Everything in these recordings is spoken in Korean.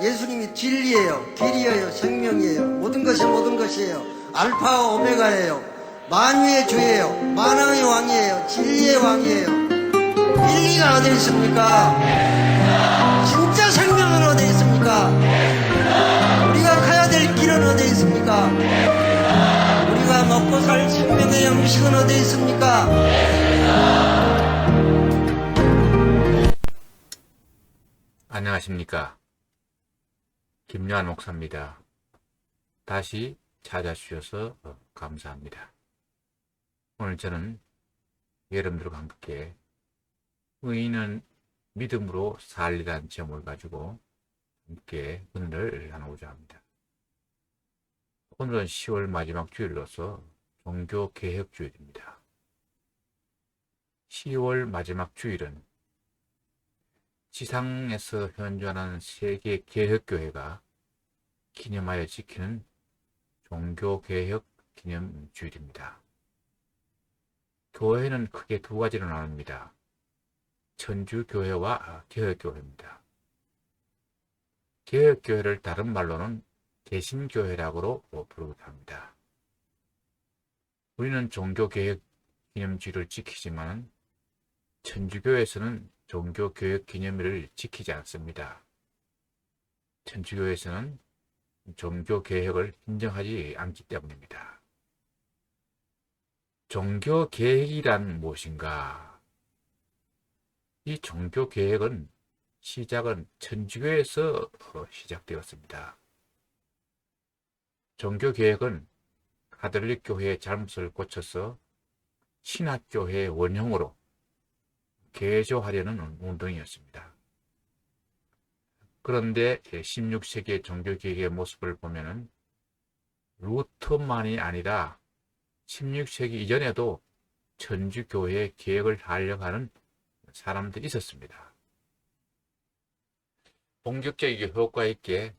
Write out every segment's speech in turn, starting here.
예수님이 진리예요, 길이에요, 생명이에요. 모든 것이 모든 것이에요. 알파와 오메가예요. 만유의 주예요. 만왕의 왕이에요. 진리의 왕이에요. 진리가 어디 있습니까? 진짜 생명은 어디 있습니까? 우리가 가야 될 길은 어디 있습니까? 우리가 먹고 살 생명의 음식은 어디 있습니까? 안녕하십니까. 김요한 목사입니다. 다시 찾아주셔서 감사합니다. 오늘 저는 여러분들과 함께 의인은 믿음으로 살리라는 제목을 가지고 함께 은혜를 나누고자 합니다. 오늘은 10월 마지막 주일로서 종교개혁주일입니다. 10월 마지막 주일은 지상에서 현존하는 세계 개혁교회가 기념하여 지키는 종교개혁 기념주일입니다. 교회는 크게 두 가지로 나눕니다. 천주교회와 개혁교회입니다. 개혁교회를 다른 말로는 개신교회라고 부르기도 합니다. 우리는 종교개혁 기념주일을 지키지만 천주교에서는 종교개혁 기념일을 지키지 않습니다. 천주교에서는 종교개혁을 인정하지 않기 때문입니다. 종교개혁이란 무엇인가? 이 종교개혁은 시작은 천주교에서 시작되었습니다. 종교개혁은 가톨릭 교회의 잘못을 고쳐서 신학교회의 원형으로 개조하려는 운동이었습니다. 그런데 16세기의 종교개혁의 모습을 보면은 루터만이 아니라 16세기 이전에도 천주교회의 개혁을 하려고 하는 사람들이 있었습니다. 본격적이고 효과 있게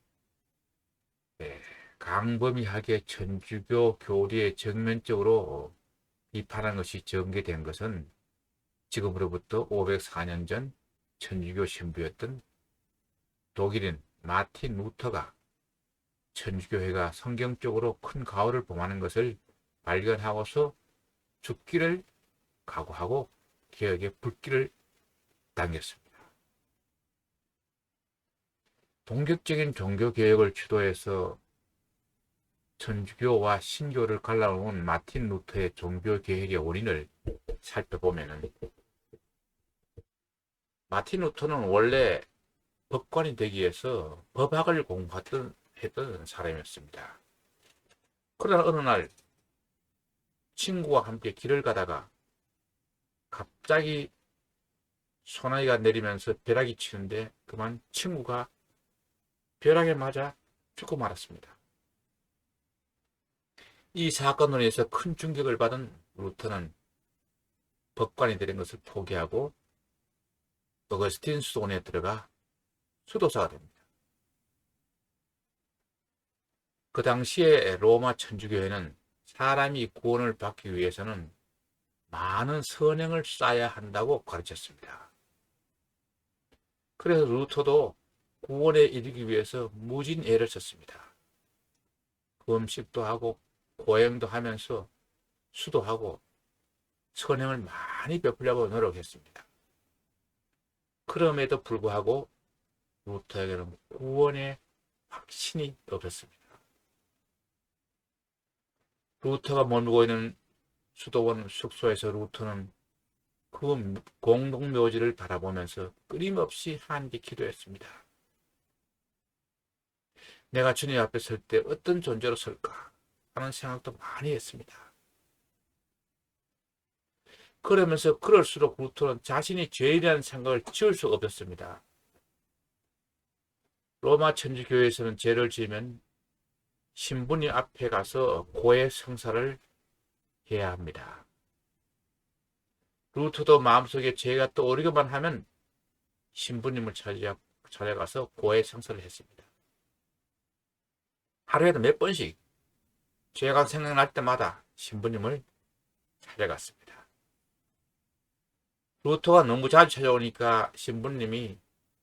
강범위하게 천주교 교리에 정면적으로 비판한 것이 전개된 것은 지금으로부터 504년 전 천주교 신부였던 독일인 마틴 루터가 천주교회가 성경적으로 큰 가호를 범하는 것을 발견하고서 죽기를 각오하고 개혁의 불길을 당겼습니다. 본격적인 종교개혁을 주도해서 천주교와 신교를 갈라놓은 마틴 루터의 종교개혁의 원인을 살펴보면 마틴 루터는 원래 법관이 되기 위해서 법학을 공부했던 사람이었습니다. 그러나 어느 날 친구와 함께 길을 가다가 갑자기 소나기가 내리면서 벼락이 치는데 그만 친구가 벼락에 맞아 죽고 말았습니다. 이 사건으로 인해서 큰 충격을 받은 루터는 법관이 되는 것을 포기하고 어거스틴 수도원에 들어가 수도사가 됩니다. 그 당시에 로마 천주교회는 사람이 구원을 받기 위해서는 많은 선행을 쌓아야 한다고 가르쳤습니다. 그래서 루터도 구원에 이르기 위해서 무진 애를 썼습니다. 금식도 하고 고행도 하면서 수도하고 선행을 많이 베풀려고 노력했습니다. 그럼에도 불구하고 루터에게는 구원의 확신이 없었습니다. 루터가 머물고 있는 수도원 숙소에서 루터는 그 공동묘지를 바라보면서 끊임없이 한기 기도했습니다. 내가 주님 앞에 설 때 어떤 존재로 설까 하는 생각도 많이 했습니다. 그러면서 그럴수록 루터는 자신이 죄인이라는 생각을 지울 수가 없었습니다. 로마 천주교회에서는 죄를 지으면 신부님 앞에 가서 고해 성사를 해야 합니다. 루터도 마음속에 죄가 떠오르기만 하면 신부님을 찾아가서 고해 성사를 했습니다. 하루에도 몇 번씩 죄가 생각날 때마다 신부님을 찾아갔습니다. 루터가 너무 자주 찾아오니까 신부님이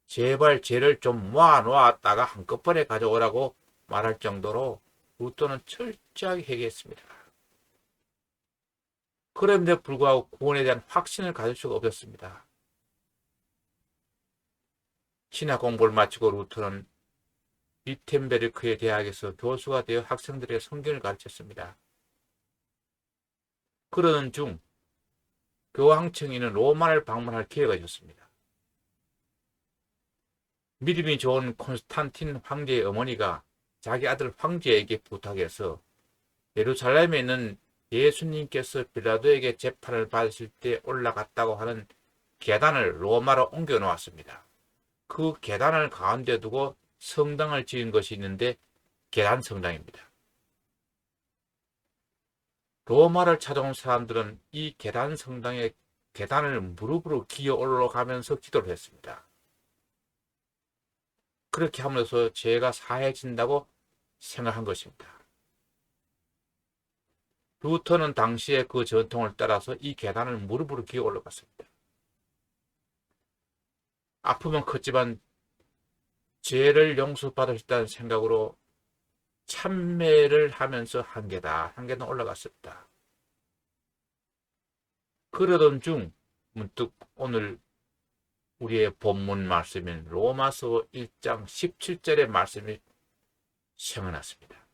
제발 죄를 좀 모아놓았다가 한꺼번에 가져오라고 말할 정도로 루터는 철저하게 회개했습니다. 그럼에도 불구하고 구원에 대한 확신을 가질 수가 없었습니다. 신학 공부를 마치고 루터는 위텐베르크의 대학에서 교수가 되어 학생들에게 성경을 가르쳤습니다. 그러는 중 교황청에는 로마를 방문할 기회가 있었습니다. 믿음이 좋은 콘스탄틴 황제의 어머니가 자기 아들 황제에게 부탁해서 예루살렘에 있는 예수님께서 빌라도에게 재판을 받으실 때 올라갔다고 하는 계단을 로마로 옮겨 놓았습니다. 그 계단을 가운데 두고 성당을 지은 것이 있는데 계단 성당입니다. 로마를 찾아온 사람들은 이 계단 성당의 계단을 무릎으로 기어 올라가면서 기도를 했습니다. 그렇게 하면서 죄가 사해진다고 생각한 것입니다. 루터는 당시에 그 전통을 따라서 이 계단을 무릎으로 기어 올라갔습니다. 아픔은 컸지만 죄를 용서받을 수 있다는 생각으로 참매를 하면서 한 계단 올라갔습니다. 그러던 중 문득 오늘 우리의 본문 말씀인 로마서 1장 17절의 말씀이 생각났습니다.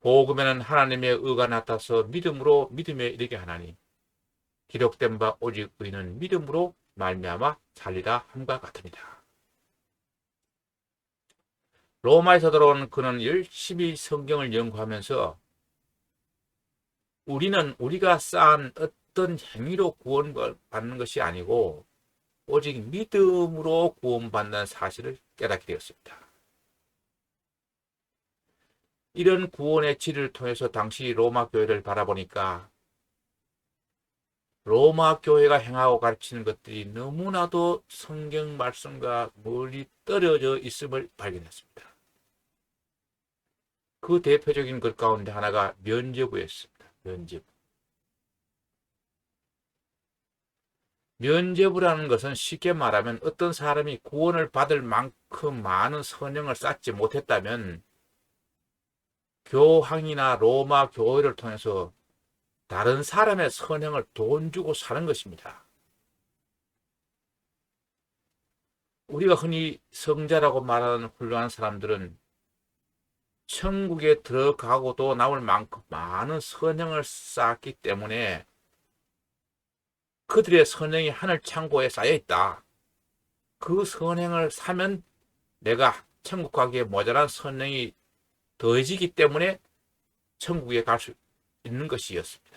복음에는 하나님의 의가 나타서 믿음으로 믿음에 이르게 하나니 기록된 바 오직 의는 믿음으로 말미암아 살리라 함과 같으니라. 로마에서 돌아온 그는 열심히 성경을 연구하면서 우리는 우리가 쌓은 어떤 행위로 구원받는 것이 아니고 오직 믿음으로 구원받는 사실을 깨닫게 되었습니다. 이런 구원의 질을 통해서 당시 로마 교회를 바라보니까 로마 교회가 행하고 가르치는 것들이 너무나도 성경 말씀과 멀리 떨어져 있음을 발견했습니다. 그 대표적인 것 가운데 하나가 면죄부였습니다. 면죄부. 면죄부라는 것은 쉽게 말하면 어떤 사람이 구원을 받을 만큼 많은 선행을 쌓지 못했다면 교황이나 로마 교회를 통해서 다른 사람의 선행을 돈 주고 사는 것입니다. 우리가 흔히 성자라고 말하는 훌륭한 사람들은 천국에 들어가고도 남을 만큼 많은 선행을 쌓았기 때문에 그들의 선행이 하늘 창고에 쌓여 있다. 그 선행을 사면 내가 천국 가기에 모자란 선행이 더해지기 때문에 천국에 갈 수 있는 것이었습니다.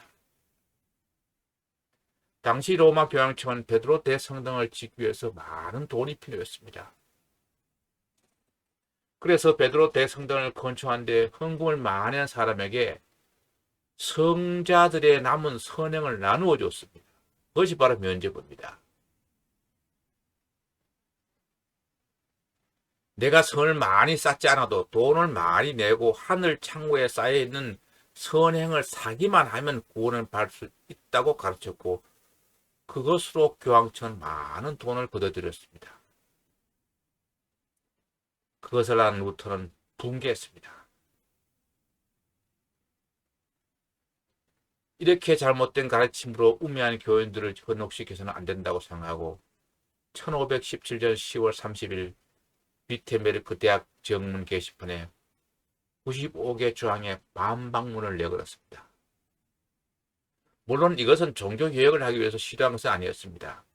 당시 로마 교황청은 베드로 대성당을 짓기 위해서 많은 돈이 필요했습니다. 그래서 베드로 대성당을 건축한 데 헌금을 많이 한 사람에게 성자들의 남은 선행을 나누어 줬습니다. 그것이 바로 면죄부입니다. 내가 선을 많이 쌓지 않아도 돈을 많이 내고 하늘 창고에 쌓여있는 선행을 사기만 하면 구원을 받을 수 있다고 가르쳤고 그것으로 교황청은 많은 돈을 거둬들였습니다. 그것을 안 루터는 붕괴했습니다. 이렇게 잘못된 가르침으로 우매한 교인들을 현혹시켜서는 안 된다고 생각하고 1517년 10월 30일 위텐베르크 대학 정문 게시판에 95개 조항의 반박문을 내걸었습니다. 물론 이것은 종교개혁을 하기 위해서 시도한 것은 아니었습니다.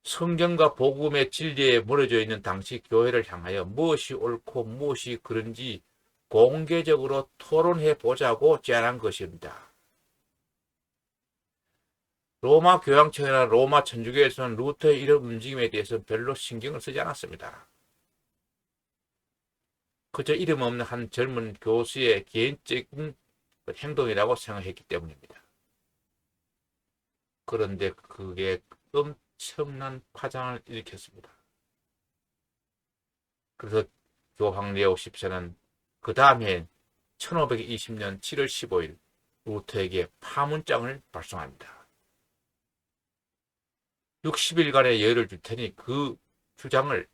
성경과 복음의 진리에 무너져 있는 당시 교회를 향하여 무엇이 옳고 무엇이 그른지 공개적으로 토론해 보자고 제안한 것입니다. 로마 교황청이나 로마 천주교에서는 루터의 이런 움직임에 대해서 별로 신경을 쓰지 않았습니다. 그저 이름 없는 한 젊은 교수의 개인적인 행동이라고 생각했기 때문입니다. 그런데 그게 엄청난 파장을 일으켰습니다. 그래서 교황 레오 10세는 그 다음에 1520년 7월 15일 루터에게 파문장을 발송합니다. 60일간의 여유를 줄 테니 그 주장을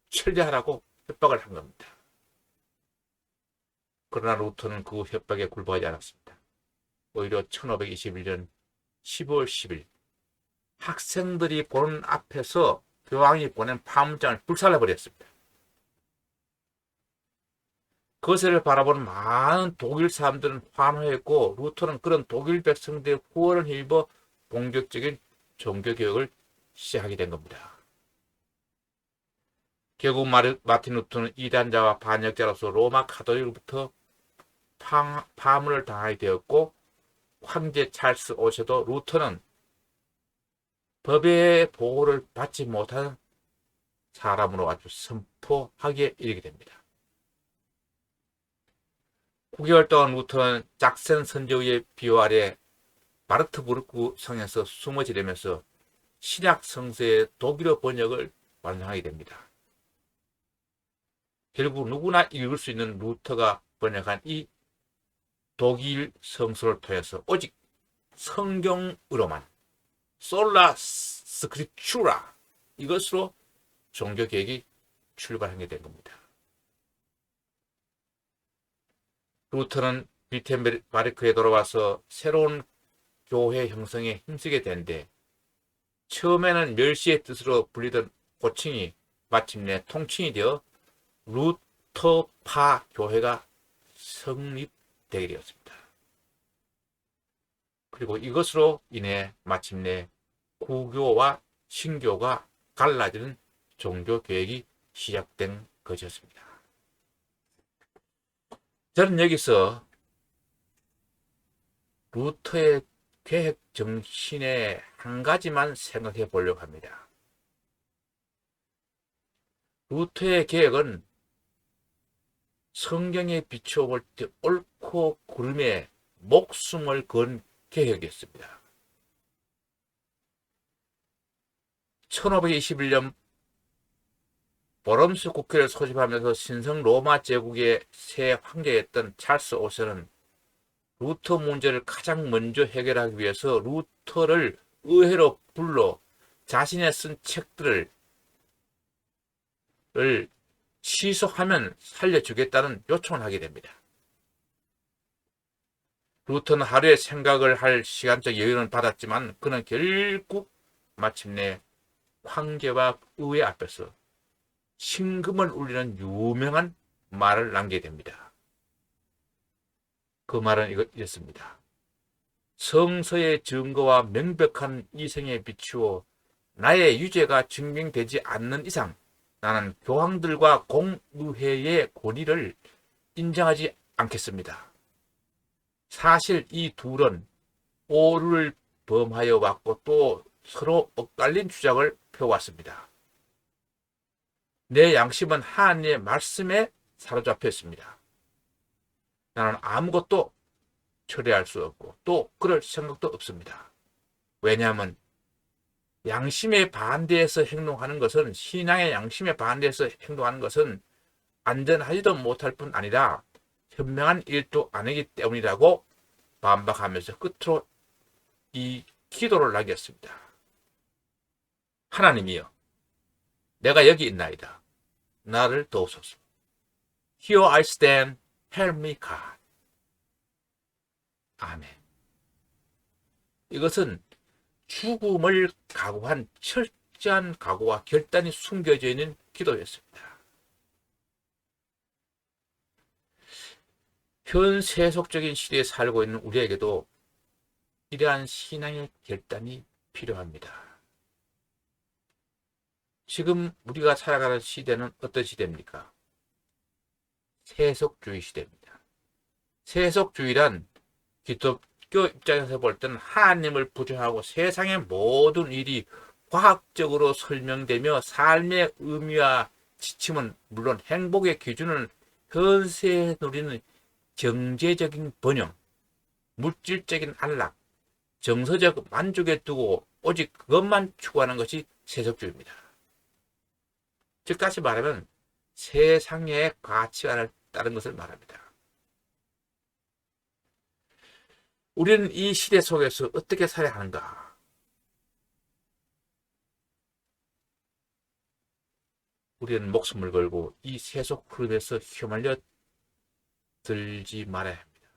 철회하라고 협박을 한 겁니다. 그러나 루터는 그 협박에 굴복하지 않았습니다. 오히려 1521년 12월 10일 학생들이 보는 앞에서 교황이 보낸 파문장을 불살라버렸습니다. 그것을 바라보는 많은 독일 사람들은 환호했고 루터는 그런 독일 백성들의 후원을 힘입어 본격적인 종교개혁을 시작하게 된 겁니다. 결국 마틴 루터는 이단자와 반역자로서 로마 가톨릭으로부터 파문을 당하게 되었고 황제 찰스 5세도 루터는 법의 보호를 받지 못한 사람으로 아주 선포하기에 이르게 됩니다. 9개월 동안 루터는 짝센 선조의 비호 아래 마르트부르크 성에서 숨어 지내면서 신약 성서의 독일어 번역을 완성하게 됩니다. 결국 누구나 읽을 수 있는 루터가 번역한 이 독일 성서를 통해서 오직 성경으로만 솔라 스크립추라 이것으로 종교개혁이 출발하게 된 겁니다. 루터는 비텐베르크에 돌아와서 새로운 교회 형성에 힘쓰게 되는데 처음에는 멸시의 뜻으로 불리던 호칭이 마침내 통칭이 되어 루터파 교회가 성립되게 되었습니다. 그리고 이것으로 인해 마침내 구교와 신교가 갈라지는 종교개혁이 시작된 것이었습니다. 저는 여기서 루터의 개혁 정신의 한 가지만 생각해 보려고 합니다. 루터의 개혁은 성경에 비추어 볼 때 옳고 그름에 목숨을 건 개혁이었습니다. 1521년 보럼스 국회를 소집하면서 신성 로마 제국의 새 황제였던 찰스 5세는 루터 문제를 가장 먼저 해결하기 위해서 루터를 의회로 불러 자신의 쓴 책들을 취소하면 살려주겠다는 요청을 하게 됩니다. 루터는 하루에 생각을 할 시간적 여유는 받았지만 그는 결국 마침내 황제와 의회 앞에서 심금을 울리는 유명한 말을 남기게 됩니다. 그 말은 이랬습니다. 성서의 증거와 명백한 이성에 비추어 나의 유죄가 증명되지 않는 이상 나는 교황들과 공의회의 권위를 인정하지 않겠습니다. 사실 이 둘은 오류를 범하여 왔고 또 서로 엇갈린 주장을 펴왔습니다. 내 양심은 하나님의 말씀에 사로잡혀 있습니다. 나는 아무것도 처리할 수 없고 또 그럴 생각도 없습니다. 왜냐하면 양심에 반대해서 행동하는 것은 신앙의 양심에 반대해서 행동하는 것은 안전하지도 못할 뿐 아니라 현명한 일도 아니기 때문이라고 반박하면서 끝으로 이 기도를 남겼습니다. 하나님이여, 내가 여기 있나이다. 나를 도우소서. Here I stand, help me God. 아멘. 이것은 죽음을 각오한 철저한 각오와 결단이 숨겨져 있는 기도였습니다. 현 세속적인 시대에 살고 있는 우리에게도 이러한 신앙의 결단이 필요합니다. 지금 우리가 살아가는 시대는 어떤 시대입니까? 세속주의 시대입니다. 세속주의란 기독교 입장에서 볼 때는 하나님을 부정하고 세상의 모든 일이 과학적으로 설명되며 삶의 의미와 지침은 물론 행복의 기준은 현세에 누리는 경제적인 번영, 물질적인 안락, 정서적 만족에 두고 오직 그것만 추구하는 것이 세속주의입니다. 즉 다시 말하면 세상의 가치관을 따른 것을 말합니다. 우리는 이 시대 속에서 어떻게 살아야 하는가? 우리는 목숨을 걸고 이 세속 흐름에서 휘말려 들지 말아야 합니다.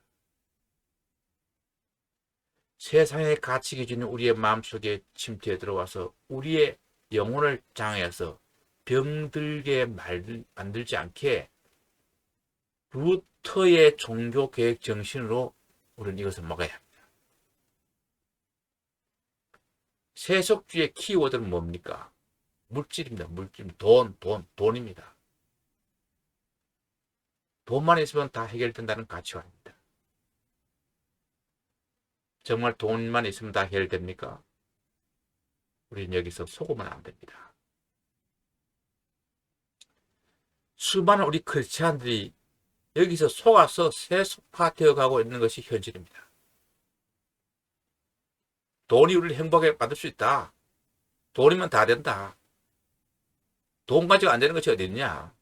세상의 가치 기준이 우리의 마음속에 침투해 들어와서 우리의 영혼을 장애해서 병들게 만들지 않게 루터의 종교개혁 정신으로 우리는 이것을 막아야 합니다. 세속주의 키워드는 뭡니까? 물질입니다. 물질, 돈입니다. 돈만 있으면 다 해결된다는 가치관입니다. 정말 돈만 있으면 다 해결됩니까? 우리는 여기서 속으면 안 됩니다. 수많은 우리 크리스찬들이 여기서 속아서 세속화되어 가고 있는 것이 현실입니다. 돈이 우리를 행복하게 만들 수 있다. 돈이면 다 된다. 돈 가지고 안 되는 것이 어디 있냐?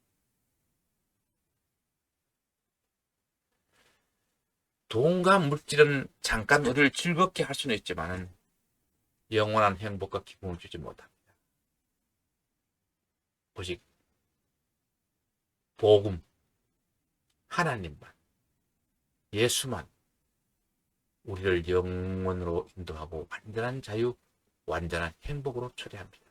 돈과 물질은 잠깐 우리를 즐겁게 할 수는 있지만 영원한 행복과 기쁨을 주지 못합니다. 오직 복음, 하나님만, 예수만 우리를 영원으로 인도하고 완전한 자유, 완전한 행복으로 초래합니다.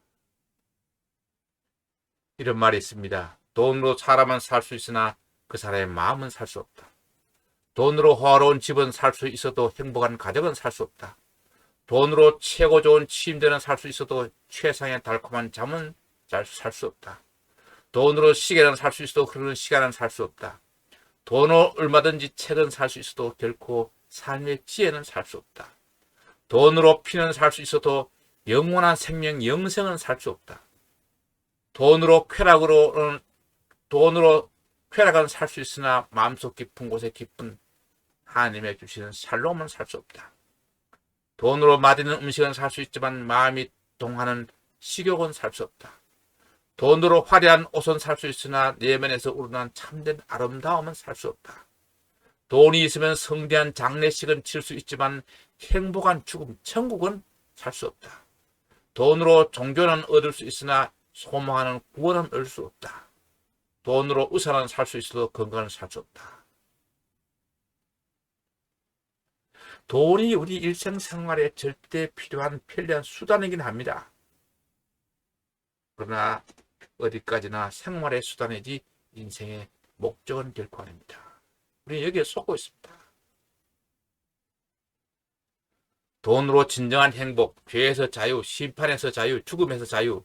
이런 말이 있습니다. 돈으로 사람은 살 수 있으나 그 사람의 마음은 살 수 없다. 돈으로 호화로운 집은 살 수 있어도 행복한 가정은 살 수 없다. 돈으로 최고 좋은 침대는 살 수 있어도 최상의 달콤한 잠은 살 수 없다. 돈으로 시계는 살 수 있어도 흐르는 시간은 살 수 없다. 돈으로 얼마든지 책은 살 수 있어도 결코 삶의 지혜는 살 수 없다. 돈으로 피는 살 수 있어도 영원한 생명, 영생은 살 수 없다. 돈으로 쾌락은 살 수 있으나 마음속 깊은 곳에 깊은 하나님의 주시는 샬롬은 살 수 없다. 돈으로 맛있는 음식은 살 수 있지만 마음이 동하는 식욕은 살 수 없다. 돈으로 화려한 옷은 살 수 있으나 내면에서 우러난 참된 아름다움은 살 수 없다. 돈이 있으면 성대한 장례식은 칠 수 있지만 행복한 죽음, 천국은 살 수 없다. 돈으로 종교는 얻을 수 있으나 소망하는 구원은 얻을 수 없다. 돈으로 의사는 살 수 있어도 건강은 살 수 없다. 돈이 우리 일생생활에 절대 필요한 편리한 수단이긴 합니다. 그러나 어디까지나 생활의 수단이지 인생의 목적은 결코 아닙니다. 우리는 여기에 속고 있습니다. 돈으로 진정한 행복, 죄에서 자유, 심판에서 자유, 죽음에서 자유,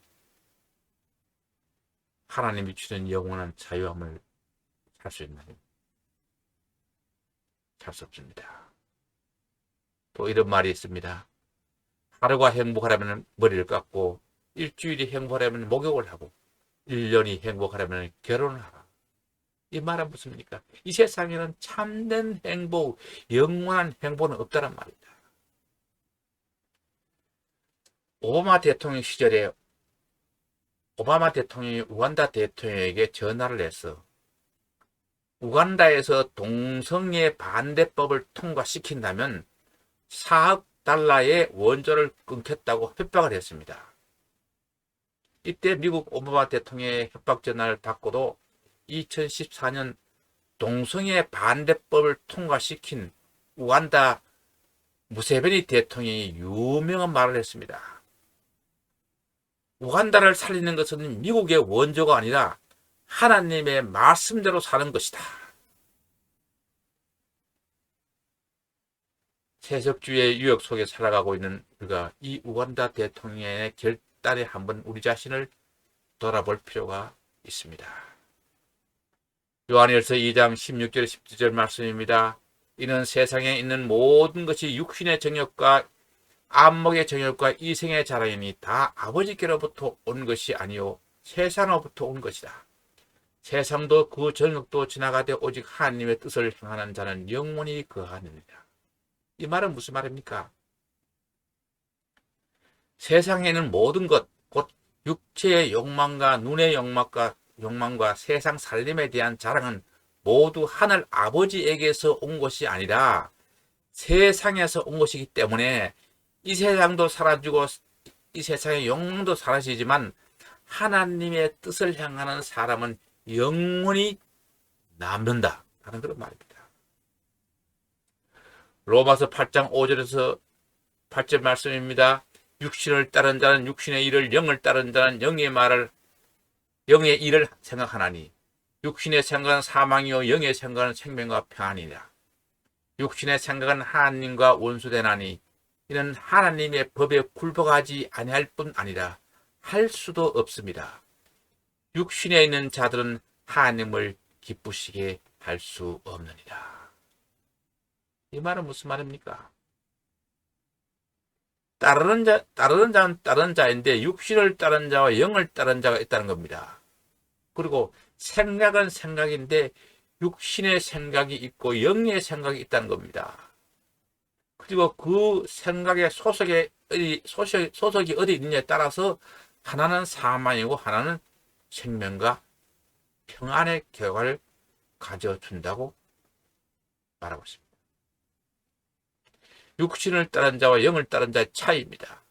하나님이 주는 영원한 자유함을 살 수 있나요? 살 수 없습니다. 또 이런 말이 있습니다. 하루가 행복하려면 머리를 깎고, 일주일이 행복하려면 목욕을 하고, 1년이 행복하려면 결혼을 하라. 이 말은 무엇입니까? 이 세상에는 참된 행복, 영원한 행복은 없다는 말입니다. 오바마 대통령 시절에 오바마 대통령이 우간다 대통령에게 전화를 해서 우간다에서 동성애 반대법을 통과시킨다면 4억 달러의 원조를 끊겠다고 협박을 했습니다. 이때 미국 오바마 대통령의 협박 전화를 받고도 2014년 동성애 반대법을 통과시킨 우간다 무세베니 대통령이 유명한 말을 했습니다. 우간다를 살리는 것은 미국의 원조가 아니라 하나님의 말씀대로 사는 것이다. 세속주의의 유혹 속에 살아가고 있는 우리가 이 우간다 대통령의 결단에 한번 우리 자신을 돌아볼 필요가 있습니다. 요한일서 2장 16절 17절 말씀입니다. 이는 세상에 있는 모든 것이 육신의 정욕과 안목의 정욕과 이생의 자랑이니 다 아버지께로부터 온 것이 아니요 세상으로부터 온 것이다. 세상도 그 정욕도 지나가되 오직 하나님의 뜻을 행하는 자는 영원히 거하느니라. 이 말은 무슨 말입니까? 세상에 있는 모든 것, 곧 육체의 욕망과 눈의 욕망과 세상 살림에 대한 자랑은 모두 하늘 아버지에게서 온 것이 아니라 세상에서 온 것이기 때문에 이 세상도 사라지고 이 세상의 욕망도 사라지지만 하나님의 뜻을 향하는 사람은 영원히 남는다 하는 그런 말입니다. 로마서 8장 5절에서 8절 말씀입니다. 육신을 따른 자는 육신의 일을, 영을 따른 자는 영의 일을 생각하나니 육신의 생각은 사망이요 영의 생각은 생명과 평안이라. 육신의 생각은 하나님과 원수되나니 이는 하나님의 법에 굴복하지 아니할 뿐 아니라 할 수도 없습니다. 육신에 있는 자들은 하나님을 기쁘시게 할 수 없느니라. 이 말은 무슨 말입니까? 따르는 자는 따르는 자인데 육신을 따르는 자와 영을 따르는 자가 있다는 겁니다. 그리고 생각은 생각인데 육신의 생각이 있고 영의 생각이 있다는 겁니다. 그리고 그 생각의 소속이 어디 있느냐에 따라서 하나는 사망이고 하나는 생명과 평안의 결과를 가져준다고 말하고 있습니다. 육신을 따른 자와 영을 따른 자의 차이입니다.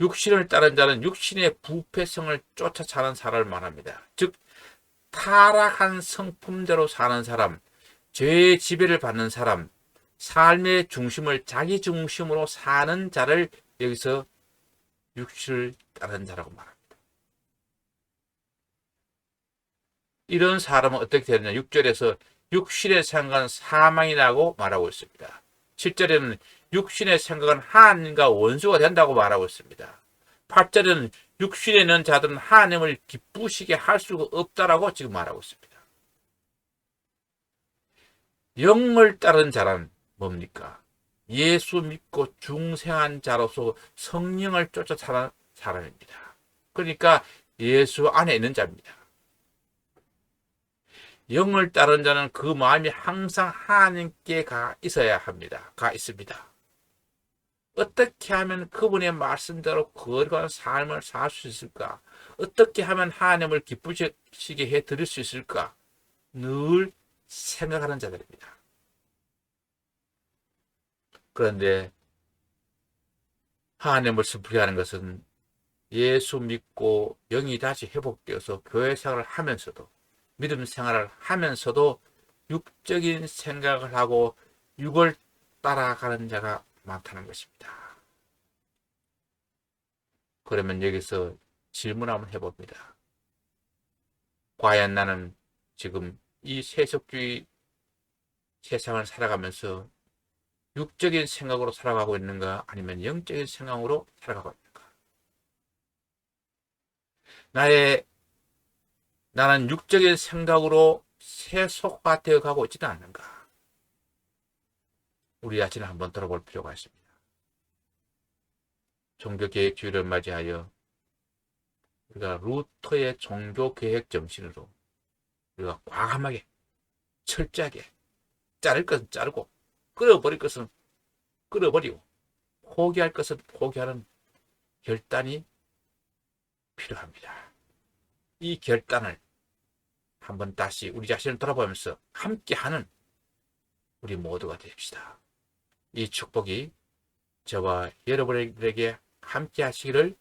육신을 따른 자는 육신의 부패성을 쫓아 사는 사람을 말합니다. 즉 타락한 성품대로 사는 사람, 죄의 지배를 받는 사람, 삶의 중심을 자기 중심으로 사는 자를 여기서 육신을 따른 자라고 말합니다. 이런 사람은 어떻게 되느냐? 6절에서 육신의 생각은 사망이라고 말하고 있습니다. 7절에는 육신의 생각은 하나님과 원수가 된다고 말하고 있습니다. 8절에는 육신에 있는 자들은 하나님을 기쁘시게 할 수가 없다라고 지금 말하고 있습니다. 영을 따른 자란 뭡니까? 예수 믿고 중생한 자로서 성령을 쫓아 사는 사람입니다. 그러니까 예수 안에 있는 자입니다. 영을 따른 자는 그 마음이 항상 하나님께 가 있어야 합니다. 가 있습니다. 어떻게 하면 그분의 말씀대로 거룩한 삶을 살 수 있을까? 어떻게 하면 하나님을 기쁘시게 해드릴 수 있을까? 늘 생각하는 자들입니다. 그런데 하나님을 슬프게 하는 것은 예수 믿고 영이 다시 회복되어서 교회 생활을 하면서도 믿음 생활을 하면서도 육적인 생각을 하고 육을 따라가는 자가 많다는 것입니다. 그러면 여기서 질문 한번 해봅니다. 과연 나는 지금 이 세속주의 세상을 살아가면서 육적인 생각으로 살아가고 있는가 아니면 영적인 생각으로 살아가고 있는가? 나는 육적인 생각으로 세속화되어 가고 있지는 않는가? 우리 자신을 한번 돌아볼 필요가 있습니다. 종교개혁주의를 맞이하여 우리가 루터의 종교개혁 정신으로 우리가 과감하게 철저하게 자를 것은 자르고 끊어버릴 것은 끊어버리고 포기할 것은 포기하는 결단이 필요합니다. 이 결단을 한번 다시 우리 자신을 돌아보면서 함께하는 우리 모두가 됩시다. 이 축복이 저와 여러분에게 함께 하시기를